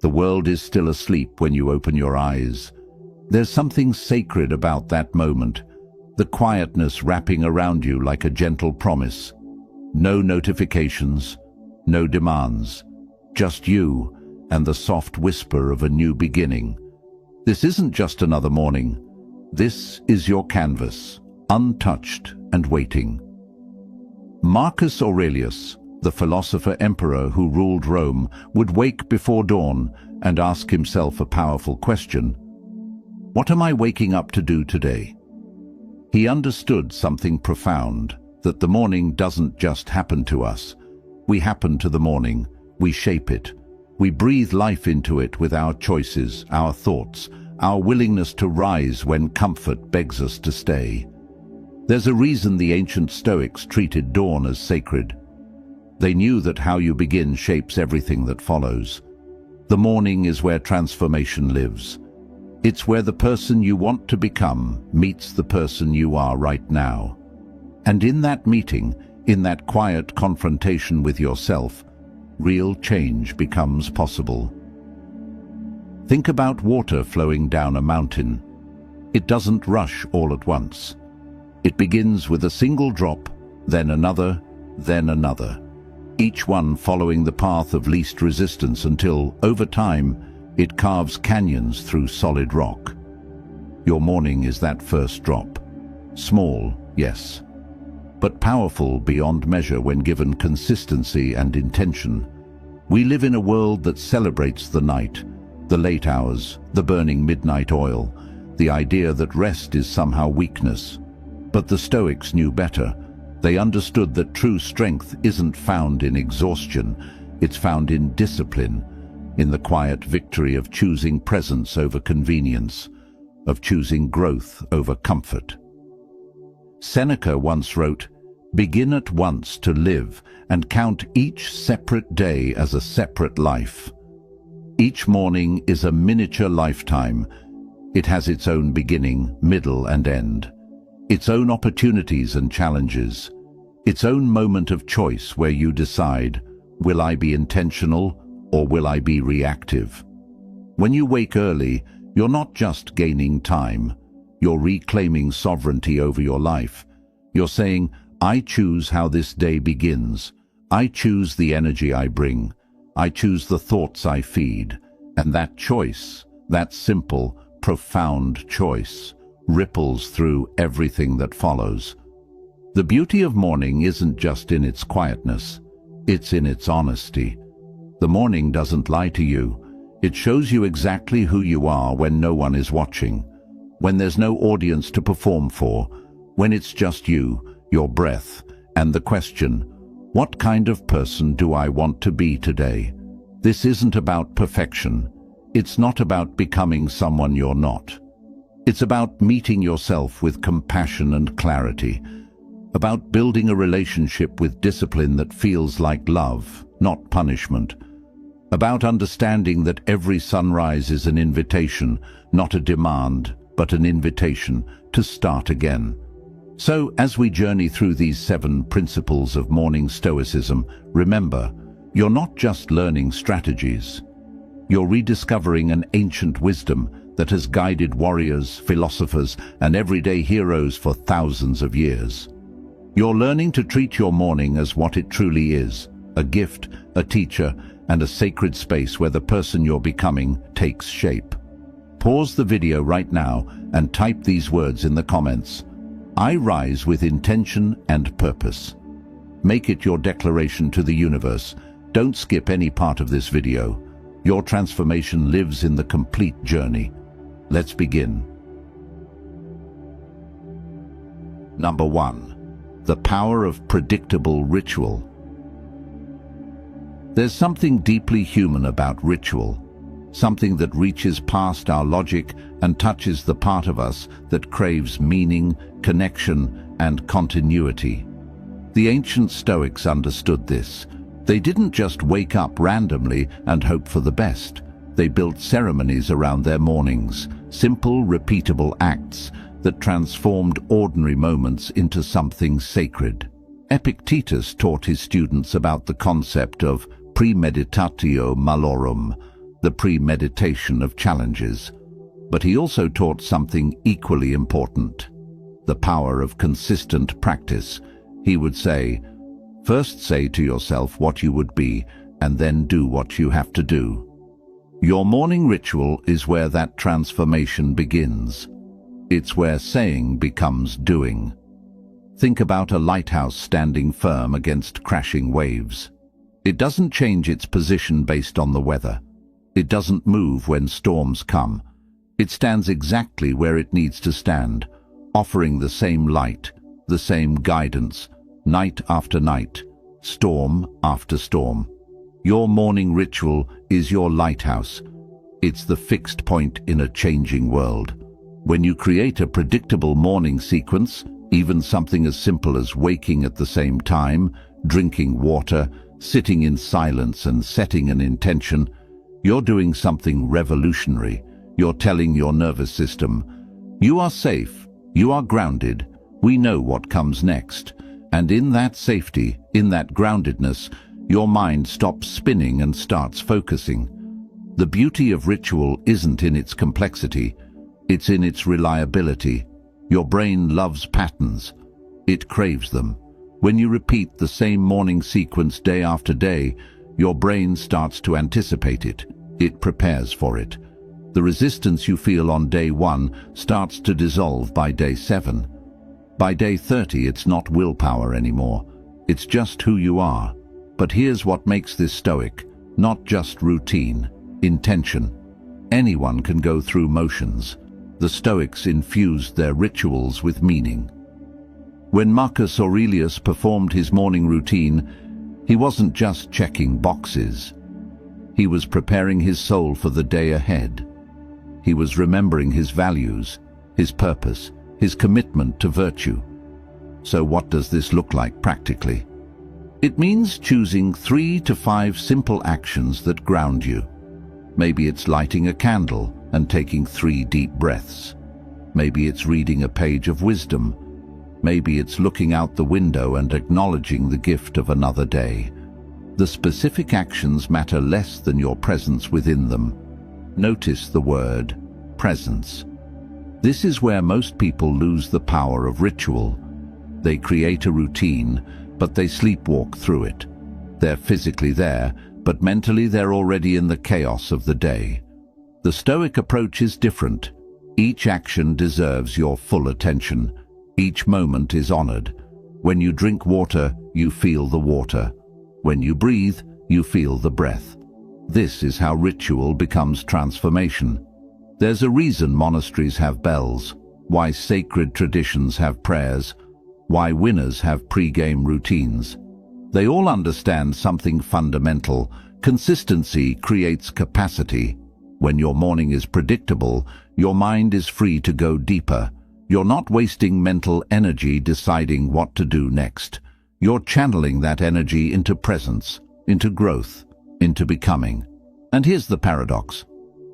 The world is still asleep when you open your eyes. There's something sacred about that moment, the quietness wrapping around you like a gentle promise. No notifications, no demands, just you and the soft whisper of a new beginning. This isn't just another morning. This is your canvas, untouched and waiting. Marcus Aurelius, the philosopher-emperor who ruled Rome, would wake before dawn and ask himself a powerful question: what am I waking up to do today? He understood something profound, that the morning doesn't just happen to us. We happen to the morning, we shape it. We breathe life into it with our choices, our thoughts, our willingness to rise when comfort begs us to stay. There's a reason the ancient Stoics treated dawn as sacred. They knew that how you begin shapes everything that follows. The morning is where transformation lives. It's where the person you want to become meets the person you are right now. And in that meeting, in that quiet confrontation with yourself, real change becomes possible. Think about water flowing down a mountain. It doesn't rush all at once. It begins with a single drop, then another, each one following the path of least resistance until, over time, it carves canyons through solid rock. Your morning is that first drop. Small, yes, but powerful beyond measure when given consistency and intention. We live in a world that celebrates the night, the late hours, the burning midnight oil, the idea that rest is somehow weakness. But the Stoics knew better. They understood that true strength isn't found in exhaustion, it's found in discipline, in the quiet victory of choosing presence over convenience, of choosing growth over comfort. Seneca once wrote, "Begin at once to live and count each separate day as a separate life." Each morning is a miniature lifetime. It has its own beginning, middle and end, its own opportunities and challenges, its own moment of choice where you decide, will I be intentional or will I be reactive? When you wake early, you're not just gaining time, you're reclaiming sovereignty over your life. You're saying, I choose how this day begins. I choose the energy I bring. I choose the thoughts I feed. And that choice, that simple, profound choice, ripples through everything that follows. The beauty of morning isn't just in its quietness, it's in its honesty. The morning doesn't lie to you. It shows you exactly who you are when no one is watching, when there's no audience to perform for, when it's just you, your breath, and the question, what kind of person do I want to be today? This isn't about perfection. It's not about becoming someone you're not. It's about meeting yourself with compassion and clarity, about building a relationship with discipline that feels like love, not punishment, about understanding that every sunrise is an invitation, not a demand, but an invitation to start again. So, as we journey through these 7 principles of morning stoicism, remember, you're not just learning strategies. You're rediscovering an ancient wisdom that has guided warriors, philosophers, and everyday heroes for thousands of years. You're learning to treat your morning as what it truly is, a gift, a teacher, and a sacred space where the person you're becoming takes shape. Pause the video right now and type these words in the comments. I rise with intention and purpose. Make it your declaration to the universe. Don't skip any part of this video. Your transformation lives in the complete journey. Let's begin. Number 1. The power of predictable ritual. There's something deeply human about ritual, something that reaches past our logic and touches the part of us that craves meaning, connection, and continuity. The ancient Stoics understood this. They didn't just wake up randomly and hope for the best. They built ceremonies around their mornings, simple, repeatable acts that transformed ordinary moments into something sacred. Epictetus taught his students about the concept of premeditatio malorum, the premeditation of challenges. But he also taught something equally important: the power of consistent practice. He would say, first say to yourself what you would be, and then do what you have to do. Your morning ritual is where that transformation begins. It's where saying becomes doing. Think about a lighthouse standing firm against crashing waves. It doesn't change its position based on the weather. It doesn't move when storms come. It stands exactly where it needs to stand, offering the same light, the same guidance, night after night, storm after storm. Your morning ritual is your lighthouse. It's the fixed point in a changing world. When you create a predictable morning sequence, even something as simple as waking at the same time, drinking water, sitting in silence and setting an intention, you're doing something revolutionary. You're telling your nervous system, you are safe, you are grounded, we know what comes next. And in that safety, in that groundedness, your mind stops spinning and starts focusing. The beauty of ritual isn't in its complexity, it's in its reliability. Your brain loves patterns. It craves them. When you repeat the same morning sequence day after day, your brain starts to anticipate it. It prepares for it. The resistance you feel on day 1 starts to dissolve by day 7. By day 30, it's not willpower anymore. It's just who you are. But here's what makes this stoic: not just routine, intention. Anyone can go through motions. The Stoics infused their rituals with meaning. When Marcus Aurelius performed his morning routine, he wasn't just checking boxes. He was preparing his soul for the day ahead. He was remembering his values, his purpose, his commitment to virtue. So what does this look like practically? It means choosing 3 to 5 simple actions that ground you. Maybe it's lighting a candle and taking 3 deep breaths. Maybe it's reading a page of wisdom. Maybe it's looking out the window and acknowledging the gift of another day. The specific actions matter less than your presence within them. Notice the word presence. This is where most people lose the power of ritual. They create a routine, but they sleepwalk through it. They're physically there, but mentally they're already in the chaos of the day. The Stoic approach is different. Each action deserves your full attention. Each moment is honored. When you drink water, you feel the water. When you breathe, you feel the breath. This is how ritual becomes transformation. There's a reason monasteries have bells, why sacred traditions have prayers, why winners have pre-game routines. They all understand something fundamental. Consistency creates capacity. When your morning is predictable, your mind is free to go deeper. You're not wasting mental energy deciding what to do next. You're channeling that energy into presence, into growth, into becoming. And here's the paradox.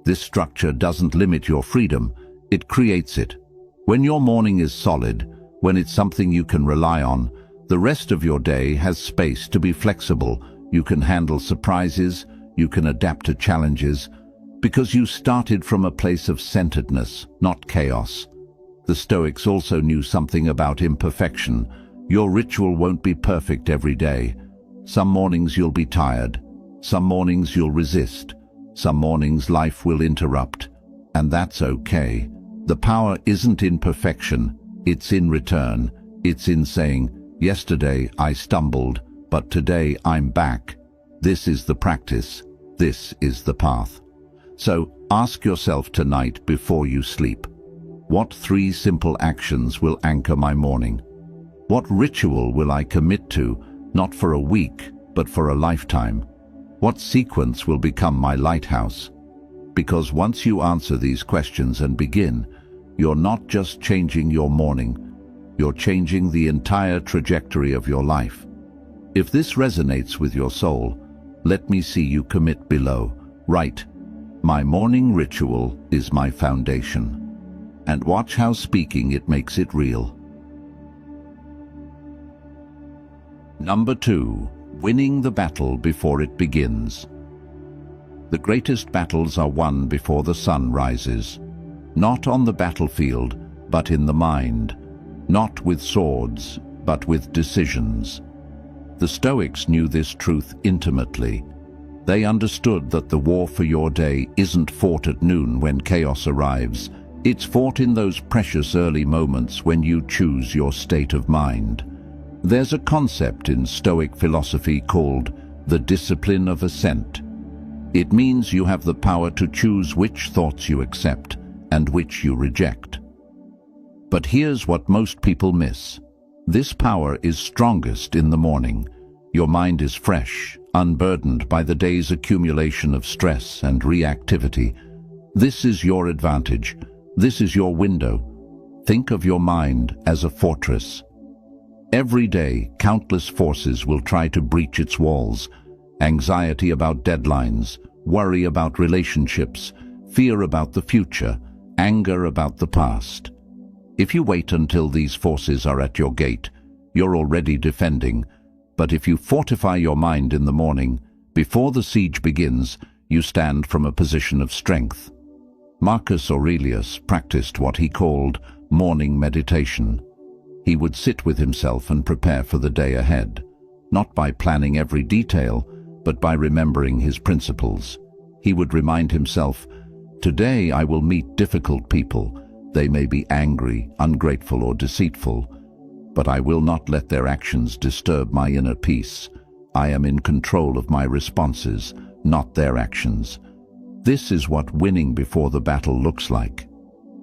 This structure doesn't limit your freedom, it creates it. When your morning is solid, when it's something you can rely on, the rest of your day has space to be flexible. You can handle surprises, you can adapt to challenges, because you started from a place of centeredness, not chaos. The Stoics also knew something about imperfection. Your ritual won't be perfect every day. Some mornings you'll be tired. Some mornings you'll resist. Some mornings life will interrupt. And that's okay. The power isn't in perfection. It's in return. It's in saying, yesterday I stumbled, but today I'm back. This is the practice. This is the path. So ask yourself tonight before you sleep, what 3 simple actions will anchor my morning? What ritual will I commit to, not for a week, but for a lifetime? What sequence will become my lighthouse? Because once you answer these questions and begin, you're not just changing your morning, you're changing the entire trajectory of your life. If this resonates with your soul, let me see you commit below. Write, my morning ritual is my foundation. And watch how speaking it makes it real. Number 2, winning the battle before it begins. The greatest battles are won before the sun rises. Not on the battlefield, but in the mind. Not with swords, but with decisions. The Stoics knew this truth intimately. They understood that the war for your day isn't fought at noon when chaos arrives. It's fought in those precious early moments when you choose your state of mind. There's a concept in Stoic philosophy called the discipline of assent. It means you have the power to choose which thoughts you accept and which you reject. But here's what most people miss. This power is strongest in the morning. Your mind is fresh, unburdened by the day's accumulation of stress and reactivity. This is your advantage. This is your window. Think of your mind as a fortress. Every day, countless forces will try to breach its walls. Anxiety about deadlines, worry about relationships, fear about the future, anger about the past. If you wait until these forces are at your gate, you're already defending. But if you fortify your mind in the morning, before the siege begins, you stand from a position of strength. Marcus Aurelius practiced what he called morning meditation. He would sit with himself and prepare for the day ahead, not by planning every detail, but by remembering his principles. He would remind himself, "Today I will meet difficult people. They may be angry, ungrateful, or deceitful, but I will not let their actions disturb my inner peace. I am in control of my responses, not their actions." This is what winning before the battle looks like.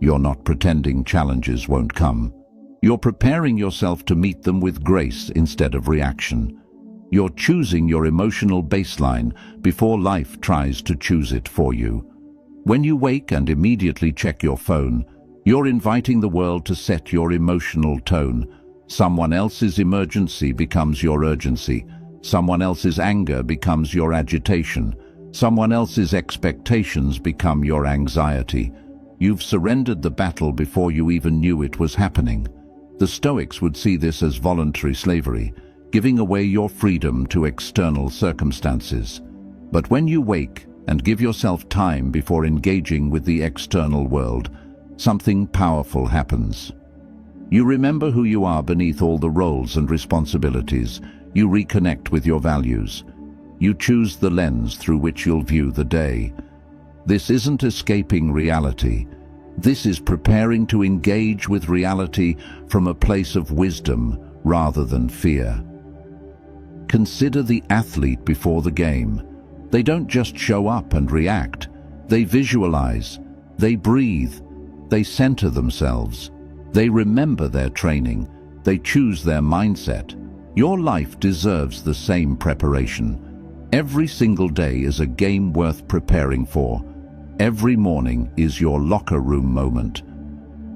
You're not pretending challenges won't come. You're preparing yourself to meet them with grace instead of reaction. You're choosing your emotional baseline before life tries to choose it for you. When you wake and immediately check your phone, you're inviting the world to set your emotional tone. Someone else's emergency becomes your urgency. Someone else's anger becomes your agitation. Someone else's expectations become your anxiety. You've surrendered the battle before you even knew it was happening. The Stoics would see this as voluntary slavery, giving away your freedom to external circumstances. But when you wake and give yourself time before engaging with the external world, something powerful happens. You remember who you are beneath all the roles and responsibilities. You reconnect with your values. You choose the lens through which you'll view the day. This isn't escaping reality. This is preparing to engage with reality from a place of wisdom rather than fear. Consider the athlete before the game. They don't just show up and react. They visualize. They breathe. They center themselves. They remember their training. They choose their mindset. Your life deserves the same preparation. Every single day is a game worth preparing for. Every morning is your locker room moment.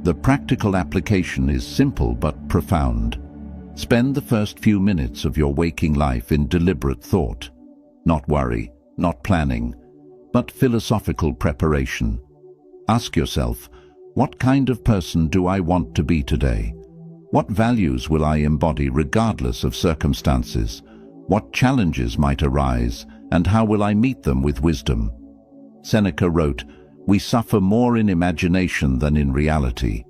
The practical application is simple but profound. Spend the first few minutes of your waking life in deliberate thought. Not worry, not planning, but philosophical preparation. Ask yourself, what kind of person do I want to be today? What values will I embody regardless of circumstances? What challenges might arise, and how will I meet them with wisdom? Seneca wrote, "We suffer more in imagination than in reality."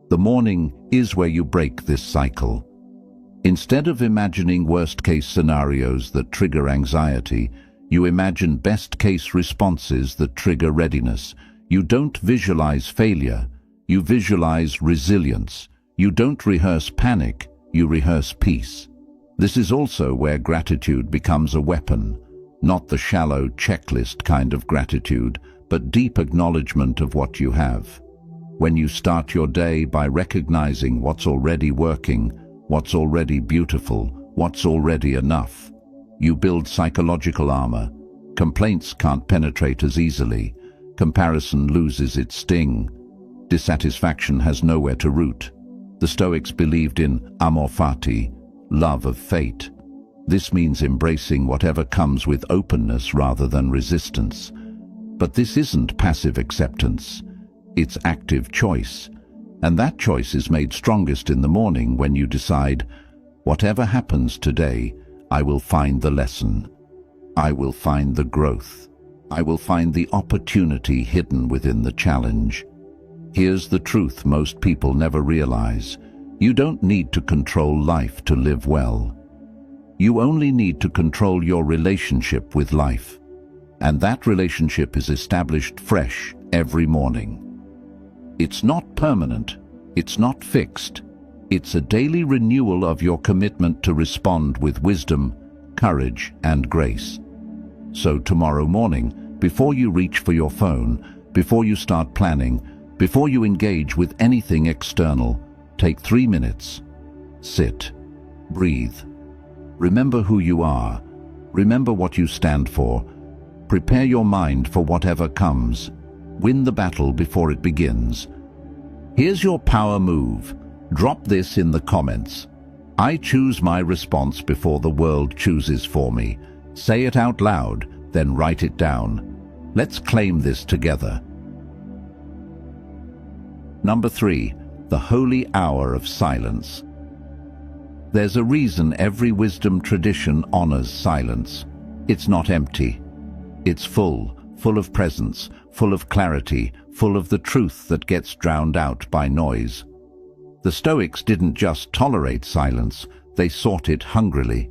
The morning is where you break this cycle. Instead of imagining worst-case scenarios that trigger anxiety, you imagine best-case responses that trigger readiness. You don't visualize failure, you visualize resilience. You don't rehearse panic, you rehearse peace. This is also where gratitude becomes a weapon, not the shallow checklist kind of gratitude, but deep acknowledgement of what you have. When you start your day by recognizing what's already working, what's already beautiful, what's already enough, you build psychological armor. Complaints can't penetrate as easily. Comparison loses its sting. Dissatisfaction has nowhere to root. The Stoics believed in amor fati, love of fate. This means embracing whatever comes with openness rather than resistance. But this isn't passive acceptance. It's active choice. And that choice is made strongest in the morning when you decide, whatever happens today, I will find the lesson. I will find the growth. I will find the opportunity hidden within the challenge. Here's the truth most people never realize. You don't need to control life to live well. You only need to control your relationship with life. And that relationship is established fresh every morning. It's not permanent. It's not fixed. It's a daily renewal of your commitment to respond with wisdom, courage, and grace. So tomorrow morning, before you reach for your phone, before you start planning, before you engage with anything external, take 3 minutes. Sit. Breathe. Remember who you are. Remember what you stand for. Prepare your mind for whatever comes. Win the battle before it begins. Here's your power move. Drop this in the comments. I choose my response before the world chooses for me. Say it out loud, then write it down. Let's claim this together. Number 3, the holy hour of silence. There's a reason every wisdom tradition honors silence. It's not empty. It's full of presence, full of clarity, full of the truth that gets drowned out by noise. The Stoics didn't just tolerate silence, they sought it hungrily.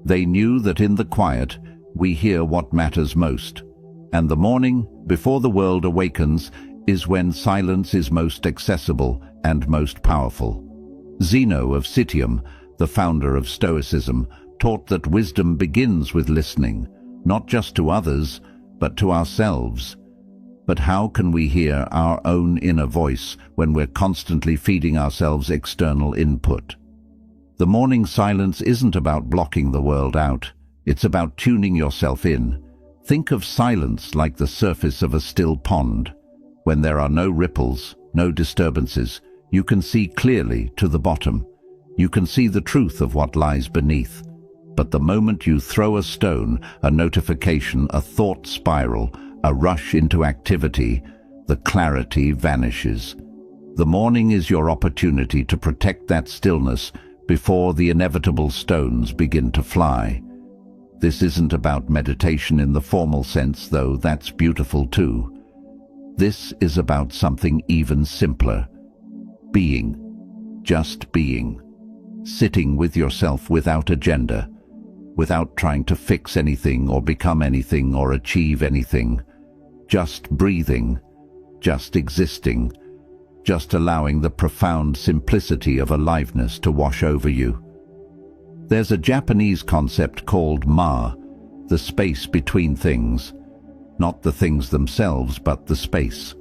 They knew that in the quiet, we hear what matters most. And the morning, before the world awakens, is when silence is most accessible and most powerful. Zeno of Citium, the founder of Stoicism, taught that wisdom begins with listening, not just to others, but to ourselves. But how can we hear our own inner voice when we're constantly feeding ourselves external input? The morning silence isn't about blocking the world out. It's about tuning yourself in. Think of silence like the surface of a still pond. When there are no ripples, no disturbances, you can see clearly to the bottom. You can see the truth of what lies beneath. But the moment you throw a stone, a notification, a thought spiral, a rush into activity, the clarity vanishes. The morning is your opportunity to protect that stillness before the inevitable stones begin to fly. This isn't about meditation in the formal sense, though that's beautiful too. This is about something even simpler. Being. Just being. Sitting with yourself without agenda, without trying to fix anything or become anything or achieve anything. Just breathing, just existing, just allowing the profound simplicity of aliveness to wash over you. There's a Japanese concept called ma, the space between things. Not the things themselves, but the space.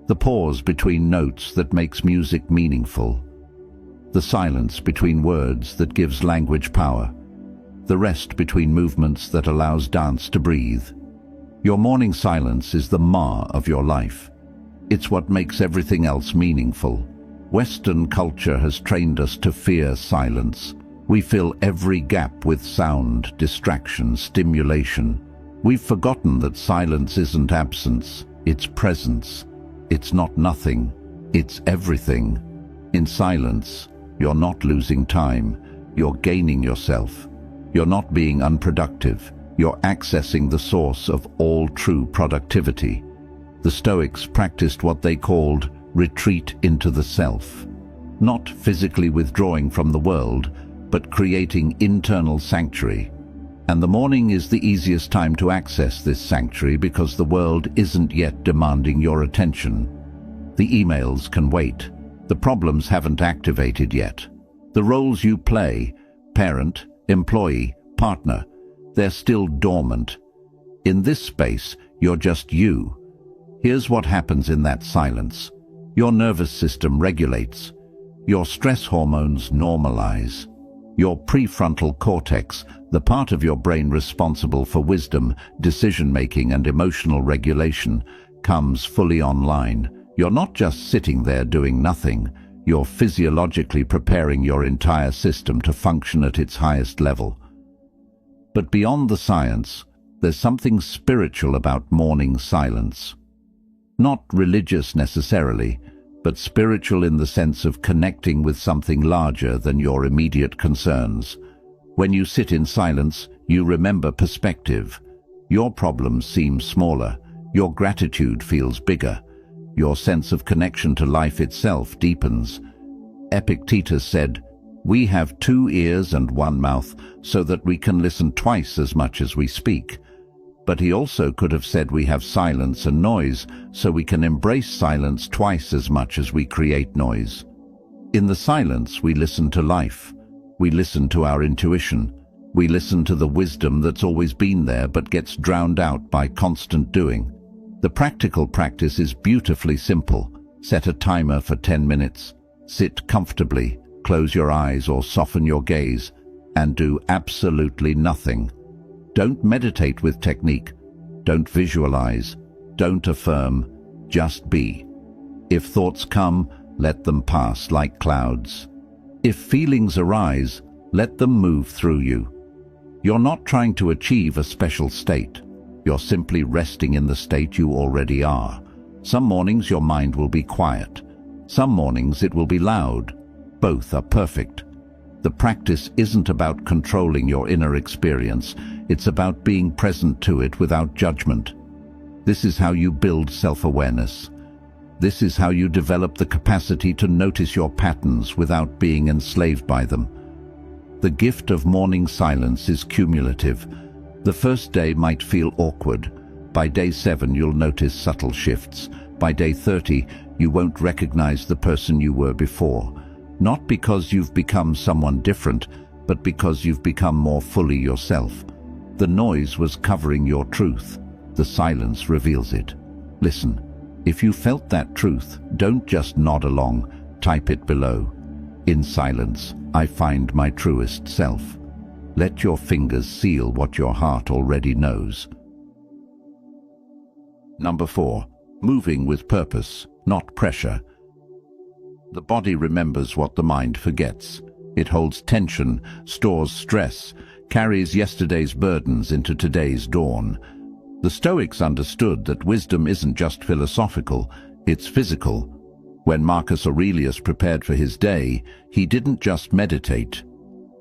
The pause between notes that makes music meaningful. The silence between words that gives language power. The rest between movements that allows dance to breathe. Your morning silence is the ma of your life. It's what makes everything else meaningful. Western culture has trained us to fear silence. We fill every gap with sound, distraction, stimulation. We've forgotten that silence isn't absence, it's presence. It's not nothing, it's everything. In silence, you're not losing time, you're gaining yourself. You're not being unproductive, you're accessing the source of all true productivity. The Stoics practiced what they called retreat into the self. Not physically withdrawing from the world, but creating internal sanctuary. And the morning is the easiest time to access this sanctuary because the world isn't yet demanding your attention. The emails can wait. The problems haven't activated yet. The roles you play, parent, employee, partner, they're still dormant. In this space, you're just you. Here's what happens in that silence. Your nervous system regulates. Your stress hormones normalize. Your prefrontal cortex, the part of your brain responsible for wisdom, decision-making, and emotional regulation, comes fully online. You're not just sitting there doing nothing. You're physiologically preparing your entire system to function at its highest level. But beyond the science, there's something spiritual about morning silence. Not religious necessarily, but spiritual in the sense of connecting with something larger than your immediate concerns. When you sit in silence, you remember perspective. Your problems seem smaller, your gratitude feels bigger, your sense of connection to life itself deepens. Epictetus said, "We have 2 ears and 1 mouth, so that we can listen twice as much as we speak." But he also could have said we have silence and noise, so we can embrace silence twice as much as we create noise. In the silence, we listen to life. We listen to our intuition. We listen to the wisdom that's always been there but gets drowned out by constant doing. The practical practice is beautifully simple. Set a timer for 10 minutes. Sit comfortably, close your eyes or soften your gaze, and do absolutely nothing. Don't meditate with technique. Don't visualize. Don't affirm. Just be. If thoughts come, let them pass like clouds. If feelings arise, let them move through you. You're not trying to achieve a special state. You're simply resting in the state you already are. Some mornings your mind will be quiet. Some mornings it will be loud. Both are perfect. The practice isn't about controlling your inner experience. It's about being present to it without judgment. This is how you build self-awareness. This is how you develop the capacity to notice your patterns without being enslaved by them. The gift of morning silence is cumulative. The first day might feel awkward. By day 7, you'll notice subtle shifts. By day 30, you won't recognize the person you were before. Not because you've become someone different, but because you've become more fully yourself. The noise was covering your truth. The silence reveals it. Listen, if you felt that truth, don't just nod along, type it below. In silence, I find my truest self. Let your fingers seal what your heart already knows. Number 4. Moving with purpose, not pressure. The body remembers what the mind forgets. It holds tension, stores stress, carries yesterday's burdens into today's dawn. The Stoics understood that wisdom isn't just philosophical, it's physical. When Marcus Aurelius prepared for his day, he didn't just meditate.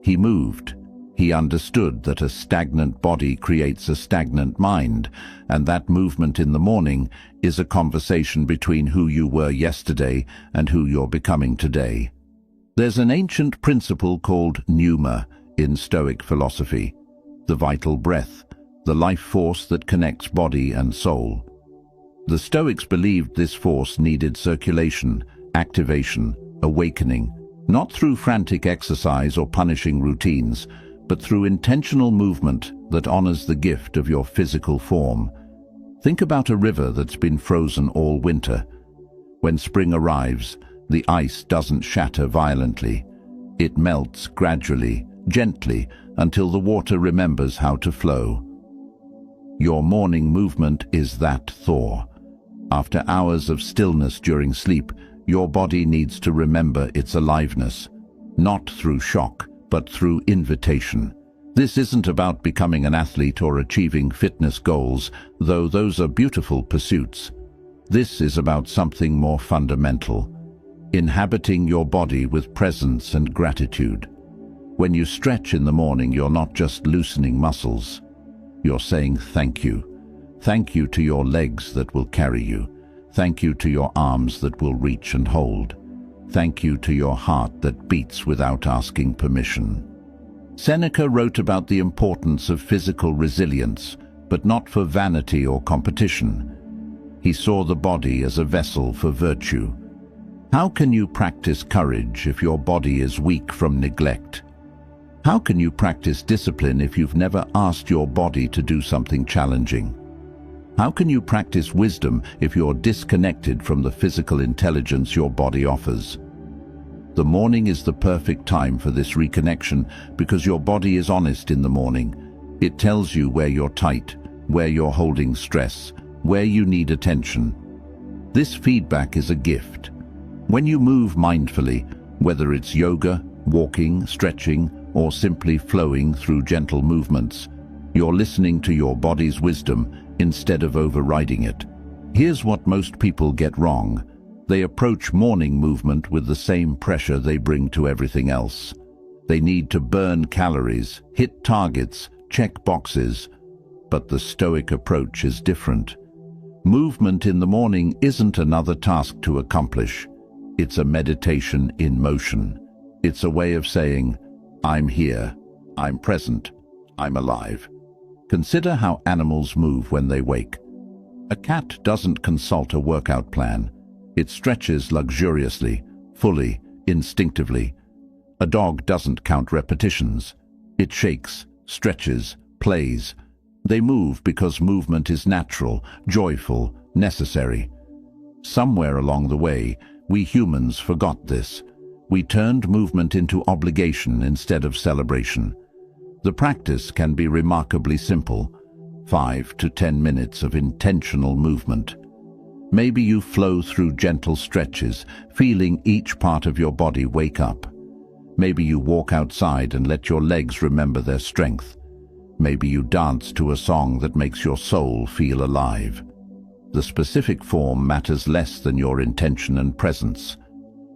He moved. He understood that a stagnant body creates a stagnant mind, and that movement in the morning is a conversation between who you were yesterday and who you're becoming today. There's an ancient principle called pneuma in Stoic philosophy, the vital breath, the life force that connects body and soul. The Stoics believed this force needed circulation, activation, awakening, not through frantic exercise or punishing routines, but through intentional movement that honors the gift of your physical form. Think about a river that's been frozen all winter. When spring arrives, the ice doesn't shatter violently. It melts gradually, gently, until the water remembers how to flow. Your morning movement is that thaw. After hours of stillness during sleep, your body needs to remember its aliveness, not through shock, but through invitation. This isn't about becoming an athlete or achieving fitness goals, though those are beautiful pursuits. This is about something more fundamental, inhabiting your body with presence and gratitude. When you stretch in the morning, you're not just loosening muscles. You're saying thank you. Thank you to your legs that will carry you. Thank you to your arms that will reach and hold. Thank you to your heart that beats without asking permission. Seneca wrote about the importance of physical resilience, but not for vanity or competition. He saw the body as a vessel for virtue. How can you practice courage if your body is weak from neglect? How can you practice discipline if you've never asked your body to do something challenging? How can you practice wisdom if you're disconnected from the physical intelligence your body offers? The morning is the perfect time for this reconnection because your body is honest in the morning. It tells you where you're tight, where you're holding stress, where you need attention. This feedback is a gift. When you move mindfully, whether it's yoga, walking, stretching, or simply flowing through gentle movements, you're listening to your body's wisdom instead of overriding it. Here's what most people get wrong. They approach morning movement with the same pressure they bring to everything else. They need to burn calories, hit targets, check boxes. But the Stoic approach is different. Movement in the morning isn't another task to accomplish. It's a meditation in motion. It's a way of saying, I'm here, I'm present, I'm alive. Consider how animals move when they wake. A cat doesn't consult a workout plan. It stretches luxuriously, fully, instinctively. A dog doesn't count repetitions. It shakes, stretches, plays. They move because movement is natural, joyful, necessary. Somewhere along the way, we humans forgot this. We turned movement into obligation instead of celebration. The practice can be remarkably simple. 5 to 10 minutes of intentional movement. Maybe you flow through gentle stretches, feeling each part of your body wake up. Maybe you walk outside and let your legs remember their strength. Maybe you dance to a song that makes your soul feel alive. The specific form matters less than your intention and presence.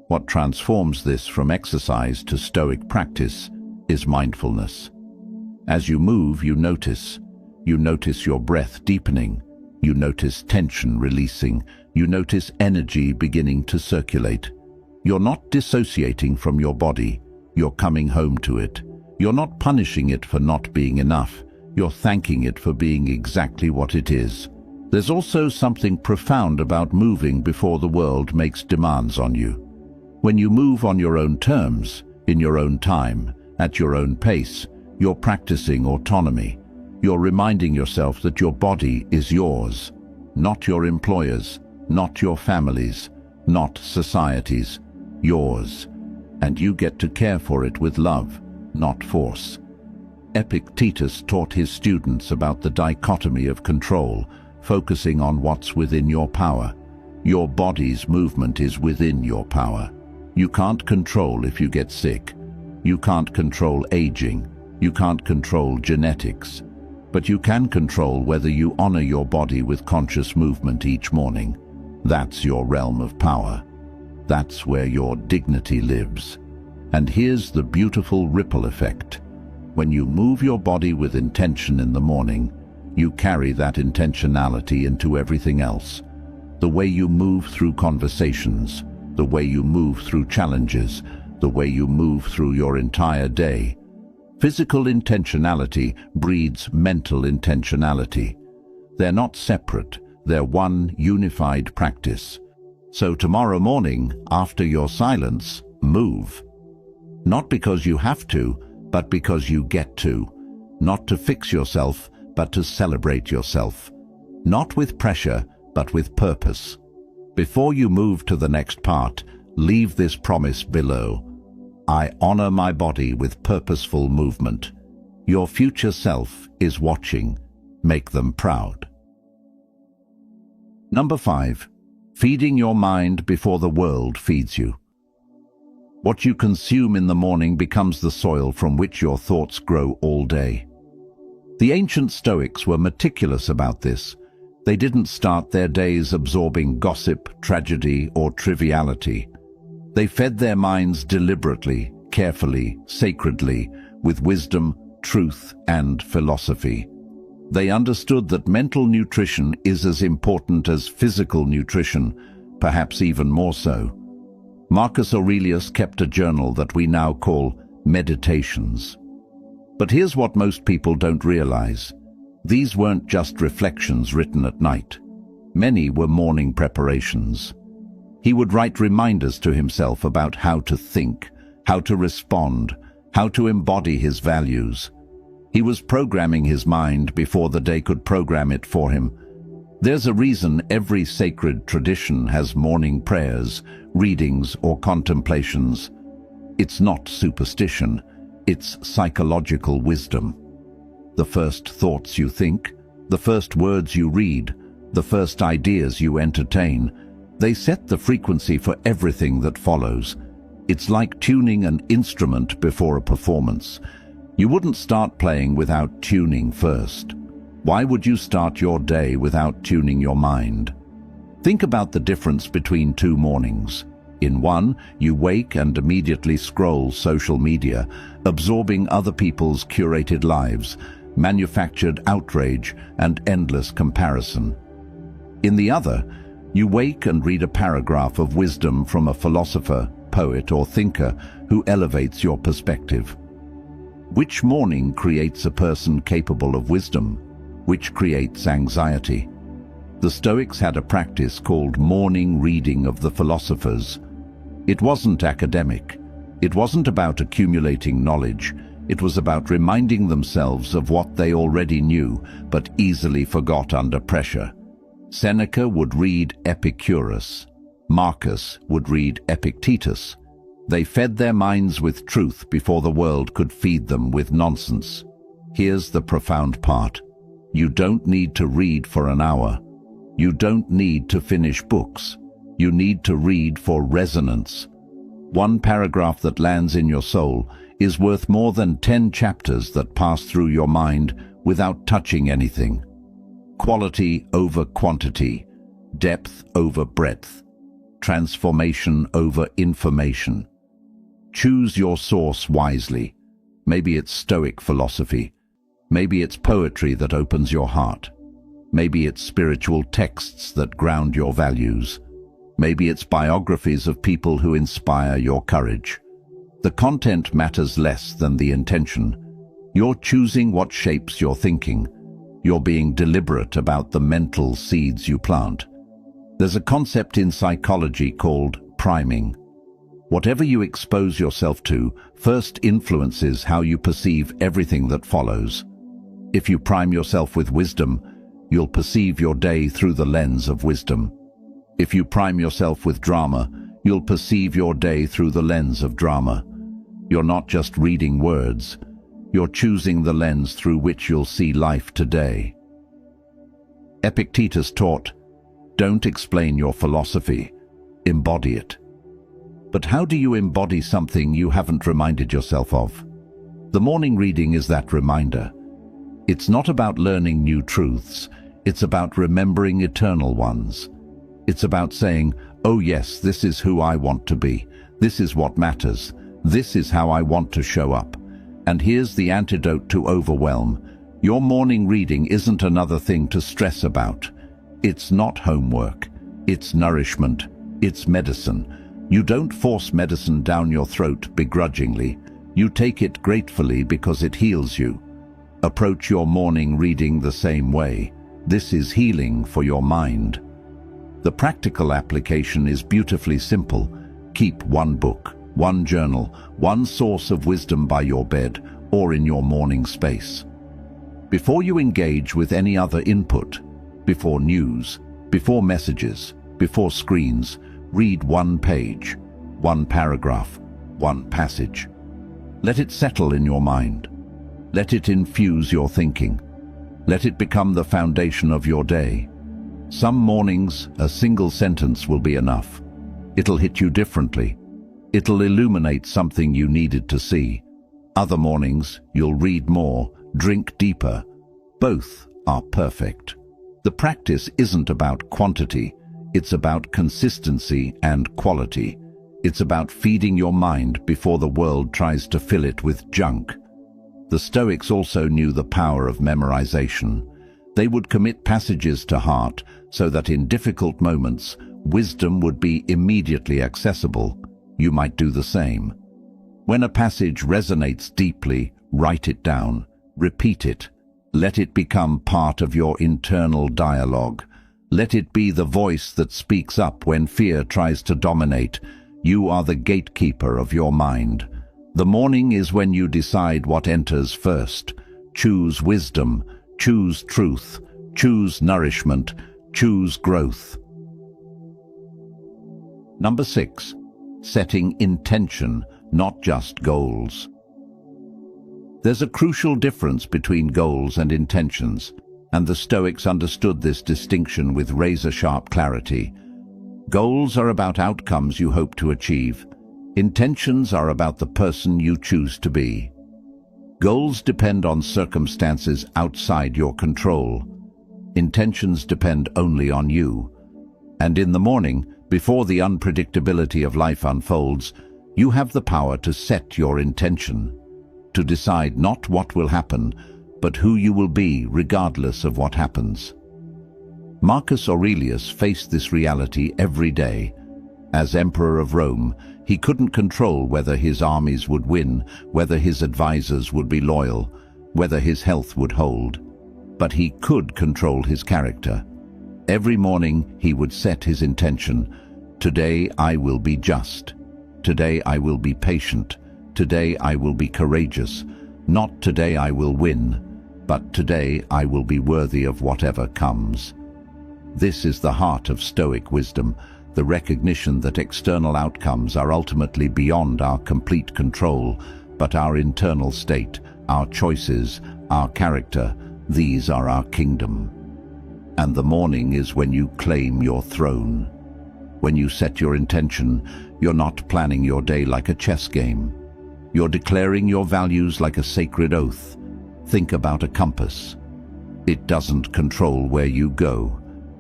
What transforms this from exercise to Stoic practice is mindfulness. As you move, you notice. You notice your breath deepening. You notice tension releasing. You notice energy beginning to circulate. You're not dissociating from your body. You're coming home to it. You're not punishing it for not being enough. You're thanking it for being exactly what it is. There's also something profound about moving before the world makes demands on you. When you move on your own terms, in your own time, at your own pace, you're practicing autonomy. You're reminding yourself that your body is yours, not your employer's, not your family's, not society's, yours. And you get to care for it with love, not force. Epictetus taught his students about the dichotomy of control, focusing on what's within your power. Your body's movement is within your power. You can't control if you get sick. You can't control aging. You can't control genetics. But you can control whether you honor your body with conscious movement each morning. That's your realm of power. That's where your dignity lives. And here's the beautiful ripple effect. When you move your body with intention in the morning, you carry that intentionality into everything else. The way you move through conversations, the way you move through challenges, the way you move through your entire day. Physical intentionality breeds mental intentionality. They're not separate, they're one unified practice. So tomorrow morning, after your silence, move. Not because you have to, but because you get to. Not to fix yourself, but to celebrate yourself. Not with pressure, but with purpose. Before you move to the next part, leave this promise below. I honor my body with purposeful movement. Your future self is watching. Make them proud. Number 5. Feeding your mind before the world feeds you. What you consume in the morning becomes the soil from which your thoughts grow all day. The ancient Stoics were meticulous about this. They didn't start their days absorbing gossip, tragedy, or triviality. They fed their minds deliberately, carefully, sacredly, with wisdom, truth, and philosophy. They understood that mental nutrition is as important as physical nutrition, perhaps even more so. Marcus Aurelius kept a journal that we now call Meditations. But here's what most people don't realize. These weren't just reflections written at night. Many were morning preparations. He would write reminders to himself about how to think, how to respond, how to embody his values. He was programming his mind before the day could program it for him. There's a reason every sacred tradition has morning prayers, readings, or contemplations. It's not superstition, it's psychological wisdom. The first thoughts you think, the first words you read, the first ideas you entertain, they set the frequency for everything that follows. It's like tuning an instrument before a performance. You wouldn't start playing without tuning first. Why would you start your day without tuning your mind? Think about the difference between 2 mornings. In one, you wake and immediately scroll social media, absorbing other people's curated lives. manufactured outrage, and endless comparison. In the other, you wake and read a paragraph of wisdom from a philosopher, poet, or thinker who elevates your perspective. Which morning creates a person capable of wisdom? Which creates anxiety? The Stoics had a practice called morning reading of the philosophers. It wasn't academic. It wasn't about accumulating knowledge. It was about reminding themselves of what they already knew, but easily forgot under pressure. Seneca would read Epicurus. Marcus would read Epictetus. They fed their minds with truth before the world could feed them with nonsense. Here's the profound part. You don't need to read for an hour. You don't need to finish books. You need to read for resonance. One paragraph that lands in your soul is worth more than 10 chapters that pass through your mind without touching anything. Quality over quantity, depth over breadth, transformation over information. Choose your source wisely. Maybe it's Stoic philosophy. Maybe it's poetry that opens your heart. Maybe it's spiritual texts that ground your values. Maybe it's biographies of people who inspire your courage. The content matters less than the intention. You're choosing what shapes your thinking. You're being deliberate about the mental seeds you plant. There's a concept in psychology called priming. Whatever you expose yourself to first influences how you perceive everything that follows. If you prime yourself with wisdom, you'll perceive your day through the lens of wisdom. If you prime yourself with drama, you'll perceive your day through the lens of drama. You're not just reading words. You're choosing the lens through which you'll see life today. Epictetus taught, don't explain your philosophy, embody it. But how do you embody something you haven't reminded yourself of? The morning reading is that reminder. It's not about learning new truths, it's about remembering eternal ones. It's about saying, oh yes, this is who I want to be. This is what matters. This is how I want to show up. And here's the antidote to overwhelm. Your morning reading isn't another thing to stress about. It's not homework. It's nourishment. It's medicine. You don't force medicine down your throat begrudgingly. You take it gratefully because it heals you. Approach your morning reading the same way. This is healing for your mind. The practical application is beautifully simple. Keep one book, one journal, one source of wisdom by your bed or in your morning space. Before you engage with any other input, before news, before messages, before screens, read one page, one paragraph, one passage. Let it settle in your mind. Let it infuse your thinking. Let it become the foundation of your day. Some mornings, a single sentence will be enough. It'll hit you differently. It'll illuminate something you needed to see. Other mornings, you'll read more, drink deeper. Both are perfect. The practice isn't about quantity. It's about consistency and quality. It's about feeding your mind before the world tries to fill it with junk. The Stoics also knew the power of memorization. They would commit passages to heart so that in difficult moments, wisdom would be immediately accessible. You might do the same. When a passage resonates deeply, write it down, repeat it. Let it become part of your internal dialogue. Let it be the voice that speaks up when fear tries to dominate. You are the gatekeeper of your mind. The morning is when you decide what enters first. Choose wisdom, choose truth, choose nourishment, choose growth. Number 6. Setting intention, not just goals. There's a crucial difference between goals and intentions, and the Stoics understood this distinction with razor-sharp clarity. Goals are about outcomes you hope to achieve. Intentions are about the person you choose to be. Goals depend on circumstances outside your control. Intentions depend only on you. And in the morning, before the unpredictability of life unfolds, you have the power to set your intention, to decide not what will happen, but who you will be regardless of what happens. Marcus Aurelius faced this reality every day. As Emperor of Rome, he couldn't control whether his armies would win, whether his advisors would be loyal, whether his health would hold. But he could control his character. Every morning he would set his intention. Today I will be just. Today I will be patient. Today I will be courageous. Not today I will win, but today I will be worthy of whatever comes. This is the heart of Stoic wisdom, the recognition that external outcomes are ultimately beyond our complete control, but our internal state, our choices, our character, these are our kingdom. And the morning is when you claim your throne. When you set your intention, you're not planning your day like a chess game. You're declaring your values like a sacred oath. Think about a compass. It doesn't control where you go.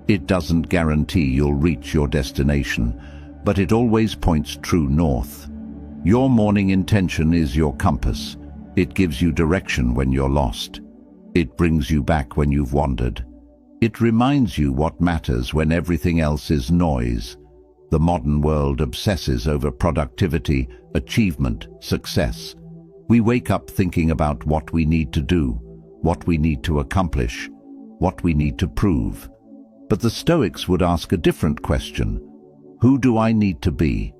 It doesn't guarantee you'll reach your destination, but it always points true north. Your morning intention is your compass. It gives you direction when you're lost. It brings you back when you've wandered. It reminds you what matters when everything else is noise. The modern world obsesses over productivity, achievement, success. We wake up thinking about what we need to do, what we need to accomplish, what we need to prove. But the Stoics would ask a different question. Who do I need to be?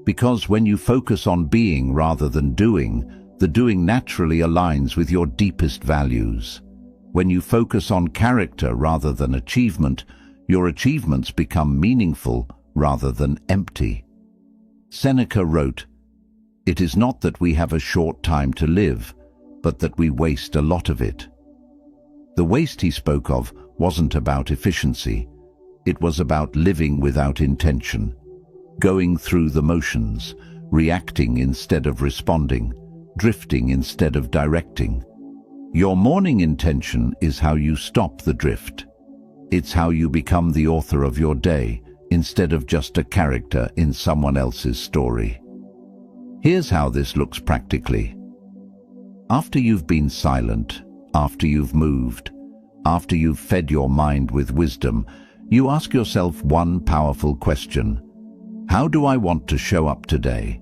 Because when you focus on being rather than doing, the doing naturally aligns with your deepest values. When you focus on character rather than achievement, your achievements become meaningful rather than empty. Seneca wrote, "It is not that we have a short time to live, but that we waste a lot of it." The waste he spoke of wasn't about efficiency. It was about living without intention, going through the motions, reacting instead of responding, drifting instead of directing. Your morning intention is how you stop the drift. It's how you become the author of your day, instead of just a character in someone else's story. Here's how this looks practically. After you've been silent, after you've moved, after you've fed your mind with wisdom, you ask yourself one powerful question. How do I want to show up today?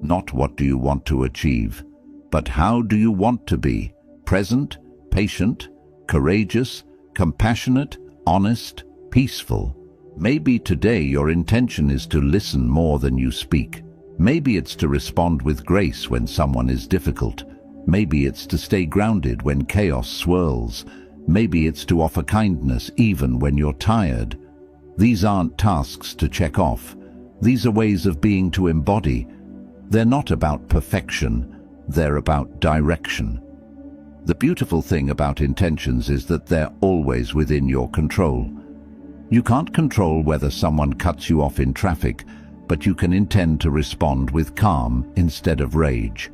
Not what do you want to achieve, but how do you want to be? Present, patient, courageous, compassionate, honest, peaceful. Maybe today your intention is to listen more than you speak. Maybe it's to respond with grace when someone is difficult. Maybe it's to stay grounded when chaos swirls. Maybe it's to offer kindness even when you're tired. These aren't tasks to check off. These are ways of being to embody. They're not about perfection. They're about direction. The beautiful thing about intentions is that they're always within your control. You can't control whether someone cuts you off in traffic, but you can intend to respond with calm instead of rage.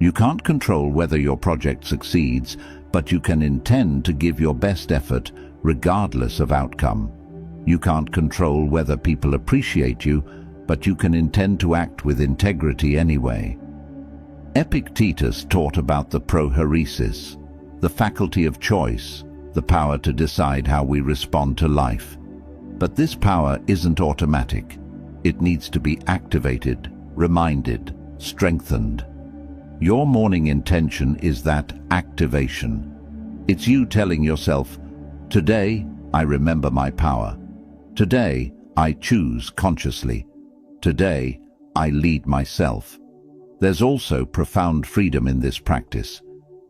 You can't control whether your project succeeds, but you can intend to give your best effort regardless of outcome. You can't control whether people appreciate you, but you can intend to act with integrity anyway. Epictetus taught about the prohairesis, the faculty of choice, the power to decide how we respond to life. But this power isn't automatic. It needs to be activated, reminded, strengthened. Your morning intention is that activation. It's you telling yourself, today I remember my power. Today I choose consciously. Today I lead myself. There's also profound freedom in this practice.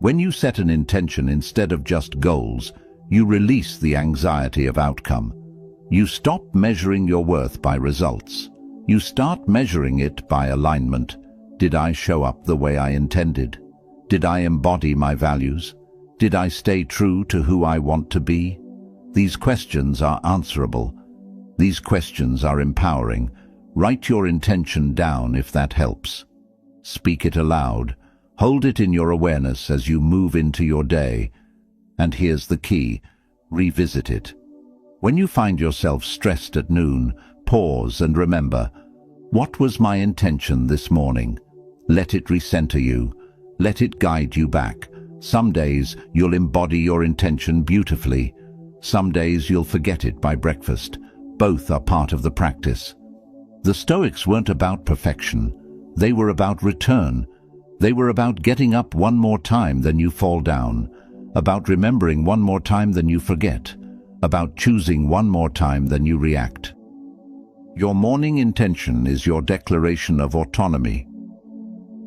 When you set an intention instead of just goals, you release the anxiety of outcome. You stop measuring your worth by results. You start measuring it by alignment. Did I show up the way I intended? Did I embody my values? Did I stay true to who I want to be? These questions are answerable. These questions are empowering. Write your intention down if that helps. Speak it aloud. Hold it in your awareness as you move into your day. And here's the key: revisit it. When you find yourself stressed at noon, pause and remember, what was my intention this morning? Let it recenter you. Let it guide you back. Some days you'll embody your intention beautifully. Some days you'll forget it by breakfast. Both are part of the practice. The Stoics weren't about perfection. They were about return. They were about getting up one more time than you fall down, about remembering one more time than you forget, about choosing one more time than you react. Your morning intention is your declaration of autonomy.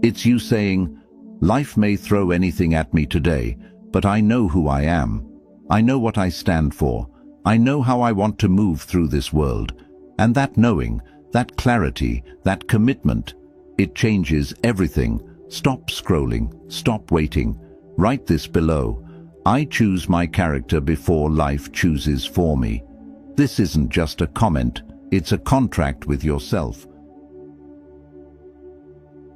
It's you saying, life may throw anything at me today, but I know who I am. I know what I stand for. I know how I want to move through this world. And that knowing, that clarity, that commitment, it changes everything. Stop scrolling. Stop waiting. Write this below. I choose my character before life chooses for me. This isn't just a comment. It's a contract with yourself.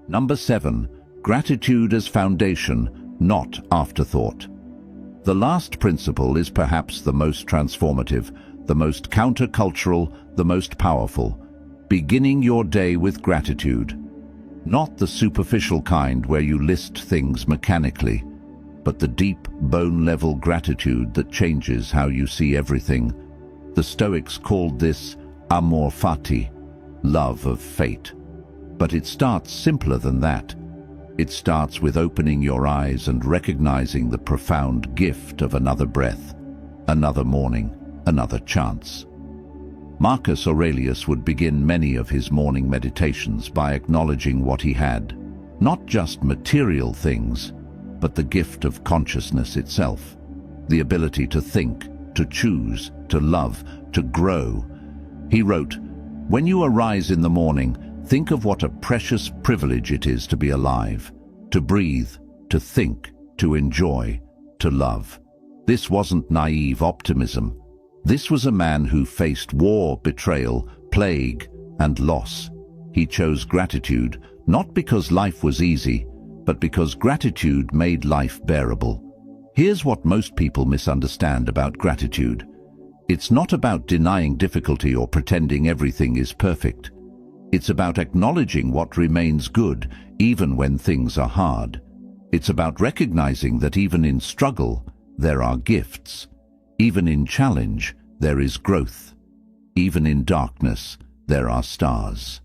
Number 7. Gratitude as foundation, not afterthought. The last principle is perhaps the most transformative, the most countercultural, the most powerful. Beginning your day with gratitude. Not the superficial kind where you list things mechanically, but the deep, bone-level gratitude that changes how you see everything. The Stoics called this amor fati, love of fate. But it starts simpler than that. It starts with opening your eyes and recognizing the profound gift of another breath, another morning, another chance. Marcus Aurelius would begin many of his morning meditations by acknowledging what he had, not just material things, but the gift of consciousness itself, the ability to think, to choose, to love, to grow. He wrote, "When you arise in the morning, think of what a precious privilege it is to be alive, to breathe, to think, to enjoy, to love." This wasn't naive optimism. This was a man who faced war, betrayal, plague, and loss. He chose gratitude, not because life was easy, but because gratitude made life bearable. Here's what most people misunderstand about gratitude. It's not about denying difficulty or pretending everything is perfect. It's about acknowledging what remains good, even when things are hard. It's about recognizing that even in struggle, there are gifts. Even in challenge, there is growth. Even in darkness, there are stars.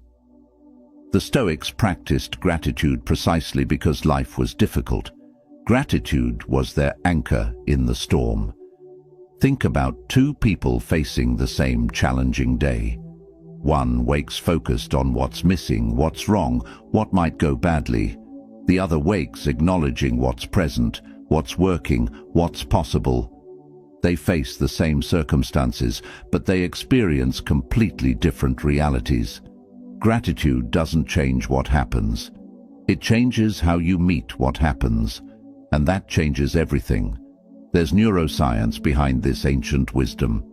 The Stoics practiced gratitude precisely because life was difficult. Gratitude was their anchor in the storm. Think about two people facing the same challenging day. One wakes focused on what's missing, what's wrong, what might go badly. The other wakes acknowledging what's present, what's working, what's possible. They face the same circumstances, but they experience completely different realities. Gratitude doesn't change what happens. It changes how you meet what happens, and that changes everything. There's neuroscience behind this ancient wisdom.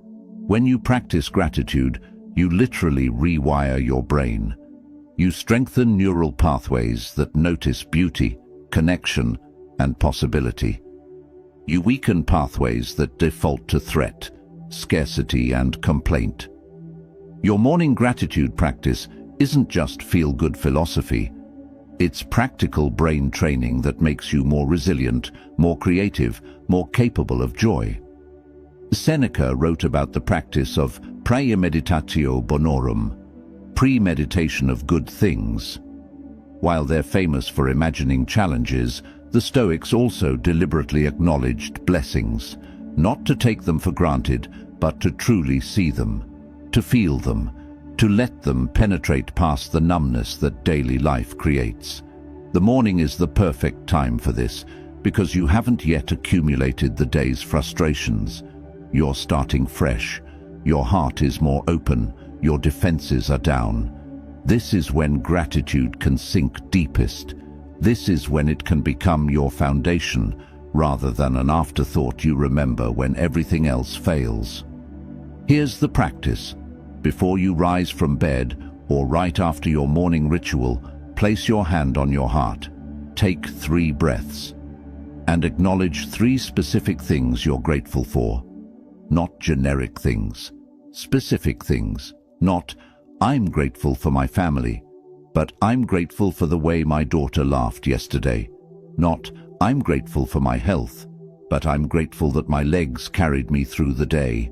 When you practice gratitude, you literally rewire your brain. You strengthen neural pathways that notice beauty, connection, and possibility. You weaken pathways that default to threat, scarcity, and complaint. Your morning gratitude practice isn't just feel-good philosophy. It's practical brain training that makes you more resilient, more creative, more capable of joy. Seneca wrote about the practice of praemeditatio bonorum, premeditation of good things. While they're famous for imagining challenges, the Stoics also deliberately acknowledged blessings, not to take them for granted, but to truly see them, to feel them, to let them penetrate past the numbness that daily life creates. The morning is the perfect time for this, because you haven't yet accumulated the day's frustrations. You're starting fresh. Your heart is more open. Your defenses are down. This is when gratitude can sink deepest. This is when it can become your foundation, rather than an afterthought you remember when everything else fails. Here's the practice. Before you rise from bed, or right after your morning ritual, place your hand on your heart. Take 3 breaths, and acknowledge 3 specific things you're grateful for. Not generic things, specific things. Not, I'm grateful for my family, but I'm grateful for the way my daughter laughed yesterday. Not, I'm grateful for my health, but I'm grateful that my legs carried me through the day.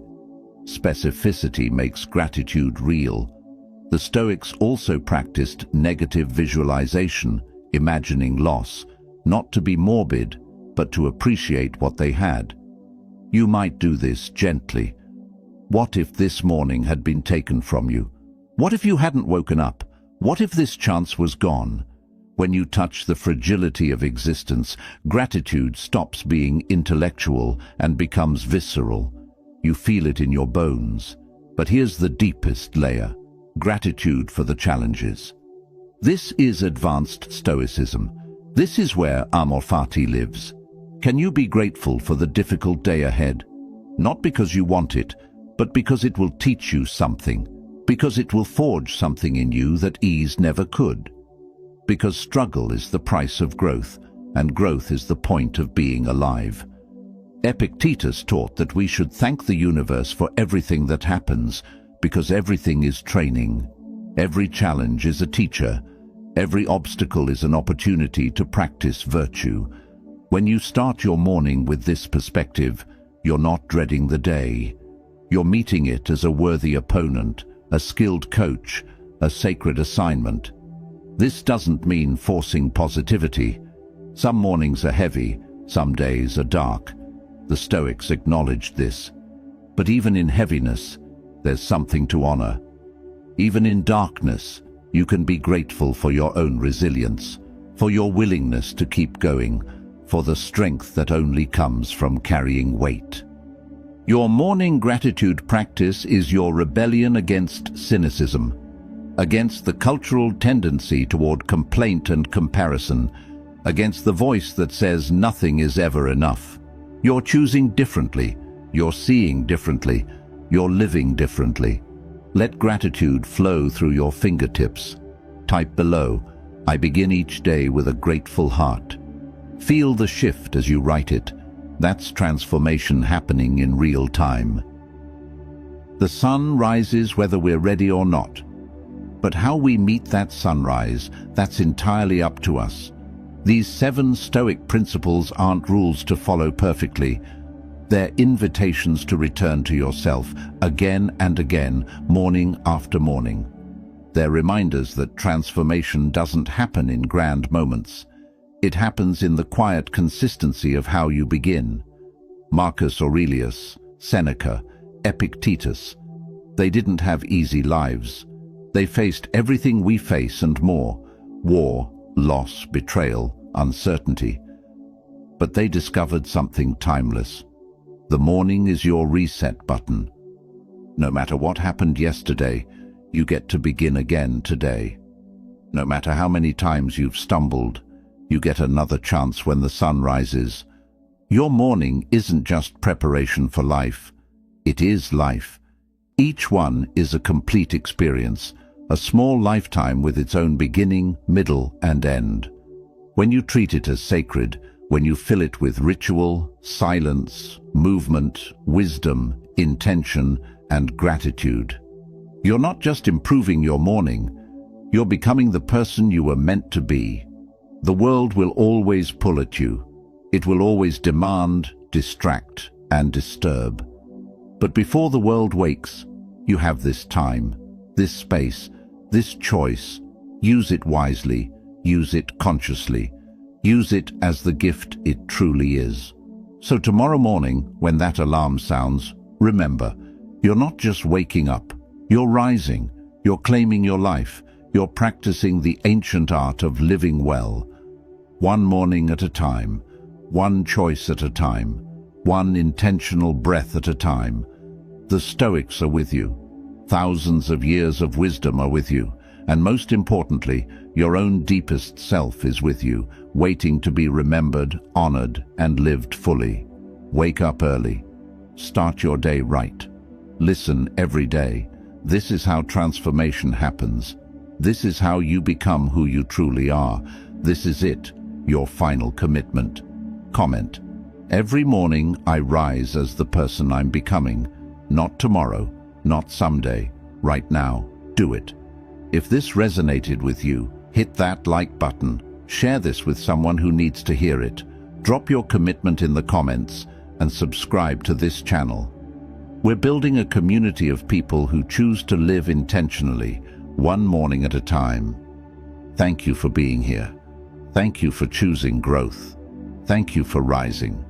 Specificity makes gratitude real. The Stoics also practiced negative visualization, imagining loss, not to be morbid, but to appreciate what they had. You might do this gently. What if this morning had been taken from you? What if you hadn't woken up? What if this chance was gone? When you touch the fragility of existence, gratitude stops being intellectual and becomes visceral. You feel it in your bones. But here's the deepest layer: gratitude for the challenges. This is advanced Stoicism. This is where amor fati lives. Can you be grateful for the difficult day ahead? Not because you want it, but because it will teach you something. Because it will forge something in you that ease never could. Because struggle is the price of growth, and growth is the point of being alive. Epictetus taught that we should thank the universe for everything that happens, because everything is training. Every challenge is a teacher. Every obstacle is an opportunity to practice virtue. When you start your morning with this perspective, you're not dreading the day. You're meeting it as a worthy opponent, a skilled coach, a sacred assignment. This doesn't mean forcing positivity. Some mornings are heavy, some days are dark. The Stoics acknowledged this. But even in heaviness, there's something to honor. Even in darkness, you can be grateful for your own resilience, for your willingness to keep going, for the strength that only comes from carrying weight. Your morning gratitude practice is your rebellion against cynicism, against the cultural tendency toward complaint and comparison, against the voice that says nothing is ever enough. You're choosing differently, you're seeing differently, you're living differently. Let gratitude flow through your fingertips. Type below, "I begin each day with a grateful heart." Feel the shift as you write it. That's transformation happening in real time. The sun rises whether we're ready or not. But how we meet that sunrise, that's entirely up to us. These 7 Stoic principles aren't rules to follow perfectly. They're invitations to return to yourself again and again, morning after morning. They're reminders that transformation doesn't happen in grand moments. It happens in the quiet consistency of how you begin. Marcus Aurelius, Seneca, Epictetus. They didn't have easy lives. They faced everything we face and more: war, loss, betrayal, uncertainty. But they discovered something timeless. The morning is your reset button. No matter what happened yesterday, you get to begin again today. No matter how many times you've stumbled, you get another chance when the sun rises. Your morning isn't just preparation for life. It is life. Each one is a complete experience, a small lifetime with its own beginning, middle, and end. When you treat it as sacred, when you fill it with ritual, silence, movement, wisdom, intention, and gratitude, you're not just improving your morning, you're becoming the person you were meant to be. The world will always pull at you. It will always demand, distract, and disturb. But before the world wakes, you have this time, this space, this choice. Use it wisely, use it consciously, use it as the gift it truly is. So tomorrow morning, when that alarm sounds, remember, you're not just waking up, you're rising, you're claiming your life, you're practicing the ancient art of living well. One morning at a time, one choice at a time, one intentional breath at a time. The Stoics are with you. Thousands of years of wisdom are with you. And most importantly, your own deepest self is with you, waiting to be remembered, honored, and lived fully. Wake up early. Start your day right. Listen every day. This is how transformation happens. This is how you become who you truly are. This is it, your final commitment. Comment: every morning I rise as the person I'm becoming. Not tomorrow, not someday. Right now, do it. If this resonated with you, hit that like button. Share this with someone who needs to hear it. Drop your commitment in the comments and subscribe to this channel. We're building a community of people who choose to live intentionally, one morning at a time. Thank you for being here. Thank you for choosing growth. Thank you for rising.